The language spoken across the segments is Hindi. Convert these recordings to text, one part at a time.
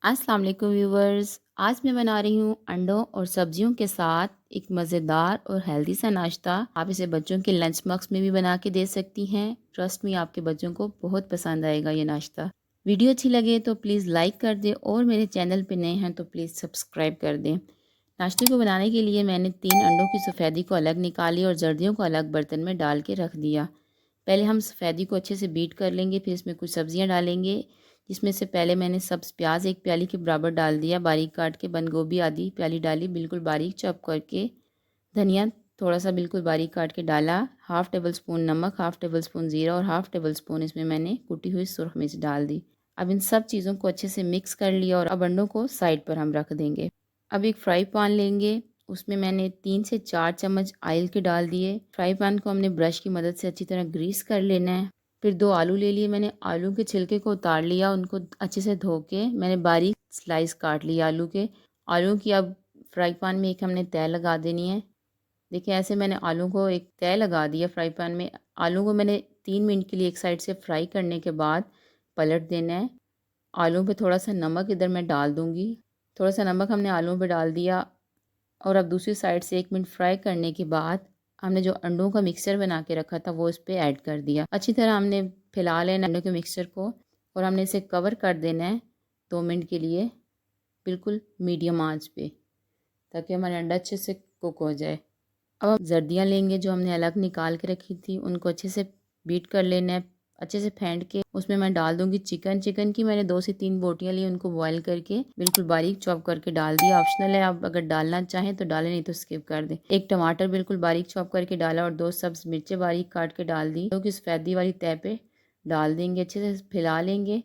अस्सलाम वालेकुम व्यूवर्स। आज मैं बना रही हूँ अंडों और सब्जियों के साथ एक मज़ेदार और हेल्दी सा नाश्ता। आप इसे बच्चों के लंच बॉक्स में भी बना के दे सकती हैं। ट्रस्ट मी, आपके बच्चों को बहुत पसंद आएगा ये नाश्ता। वीडियो अच्छी लगे तो प्लीज़ लाइक कर दें और मेरे चैनल पे नए हैं तो प्लीज़ सब्सक्राइब कर दें। नाश्ते को बनाने के लिए मैंने 3 अंडों की सफ़ेदी को अलग निकाली और जर्दियों को अलग बर्तन में डाल के रख दिया। पहले हम सफ़ेदी को अच्छे से बीट कर लेंगे, फिर इसमें कुछ सब्जियां डालेंगे, जिसमें से पहले मैंने सब्ज़ प्याज 1 प्याली के बराबर डाल दिया, बारीक काट के बंद गोभी आधी प्याली डाली, बिल्कुल बारीक चॉप करके धनिया थोड़ा सा बिल्कुल बारीक काट के डाला, हाफ़ टेबल स्पून नमक, हाफ़ टेबल स्पून ज़ीरा और हाफ़ टेबल स्पून इसमें मैंने कुटी हुई सुरख मिर्च डाल दी। अब इन सब चीज़ों को अच्छे से मिक्स कर लिया और अब अंडों को साइड पर हम रख देंगे। अब एक फ्राई पैन लेंगे, उसमें मैंने 3 से 4 चम्मच ऑयल के डाल दिए। फ्राई पैन को हमने ब्रश की मदद से अच्छी तरह ग्रीस कर लेना है। फिर 2 आलू ले लिए मैंने, आलू के छिलके को उतार लिया, उनको अच्छे से धो के मैंने बारीक स्लाइस काट लिया आलू के। आलू की अब फ्राई पैन में एक हमने तह लगा देनी है। देखिए ऐसे मैंने आलू को एक तह लगा दिया फ्राई पैन में। आलू को मैंने 3 मिनट के लिए एक साइड से फ्राई करने के बाद पलट देना है। आलू पे थोड़ा सा नमक इधर मैं डाल दूँगी। थोड़ा सा नमक हमने आलू पे डाल दिया और अब दूसरी साइड से 1 मिनट फ्राई करने के बाद हमने जो अंडों का मिक्सचर बना के रखा था वो इस पे ऐड कर दिया। अच्छी तरह हमने फैला लेना अंडों के मिक्सचर को और हमने इसे कवर कर देना है 2 मिनट के लिए, बिल्कुल मीडियम आंच पे, ताकि हमारे अंडा अच्छे से कुक हो जाए। अब हम जर्दियाँ लेंगे जो हमने अलग निकाल के रखी थी, उनको अच्छे से बीट कर लेना है। अच्छे से फेंट के उसमें मैं डाल दूंगी चिकन की मैंने 2 से 3 बोटियाँ ली, उनको बॉईल करके बिल्कुल बारीक चॉप करके डाल दिया। ऑप्शनल है, आप अगर डालना चाहें तो डालें, नहीं तो स्किप कर दें। एक टमाटर बिल्कुल बारीक चॉप करके डाला और 2 सब्ज मिर्चें बारीक काट के डाल दी, जो कि सफ़ेदी वाली तह पे डाल देंगे। अच्छे से फैला लेंगे।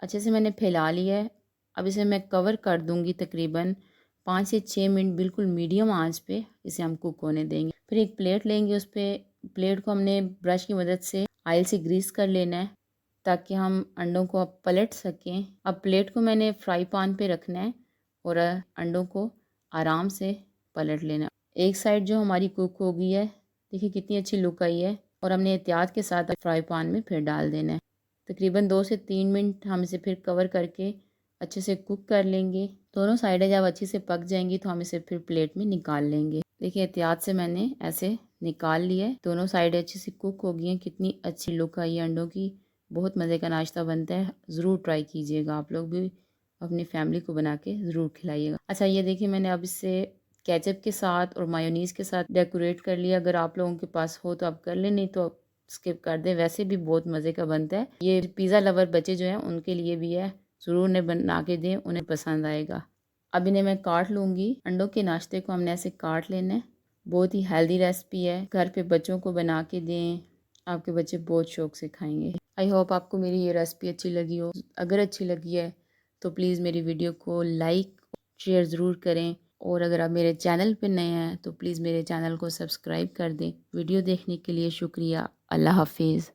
अच्छे से मैंने फैला लिया है। अब इसे मैं कवर कर दूंगी तकरीबन 5 से 6 मिनट, बिल्कुल मीडियम आंच पे इसे हम कुक होने देंगे। फिर एक प्लेट लेंगे, उस पर प्लेट को हमने ब्रश की मदद से ऑयल से ग्रीस कर लेना है, ताकि हम अंडों को अब पलट सकें। अब प्लेट को मैंने फ्राई पैन पे रखना है और अंडों को आराम से पलट लेना। एक साइड जो हमारी कुक हो गई है, देखिए कितनी अच्छी लुक आई है, और हमने एहतियात के साथ फ्राई पैन में फिर डाल देना है। तकरीबन 2 से 3 मिनट हम इसे फिर कवर करके अच्छे से कुक कर लेंगे। दोनों साइडें जब अच्छे से पक जाएंगी तो हम इसे फिर प्लेट में निकाल लेंगे। देखिए एहतियात से मैंने ऐसे निकाल लिया है। दोनों साइडें अच्छे से कुक हो गई हैं। कितनी अच्छी लुक आई है अंडों की। बहुत मज़े का नाश्ता बनता है, ज़रूर ट्राई कीजिएगा। आप लोग भी अपनी फैमिली को बना के ज़रूर खिलाइएगा। अच्छा ये देखिए मैंने अब इसे केचप के साथ और मायोनीज़ के साथ डेकोरेट कर लिया। अगर आप लोगों के पास हो तो आप कर लें, नहीं तो स्किप कर दें। वैसे भी बहुत मज़े का बनता है। ये पिज़्ज़ा लवर बच्चे जो हैं उनके लिए भी है, ज़रूर उन्हें बना के दें, उन्हें पसंद आएगा। अब इन्हें मैं काट लूँगी। अंडों के नाश्ते को हमने ऐसे काट लेना है। बहुत ही हेल्दी रेसिपी है, घर पे बच्चों को बना के दें, आपके बच्चे बहुत शौक से खाएंगे। आई होप आपको मेरी ये रेसिपी अच्छी लगी हो। अगर अच्छी लगी है तो प्लीज़ मेरी वीडियो को लाइक शेयर ज़रूर करें, और अगर आप मेरे चैनल पर नए हैं तो प्लीज़ मेरे चैनल को सब्सक्राइब कर दें। वीडियो देखने के लिए शुक्रिया। अल्लाह हाफिज़।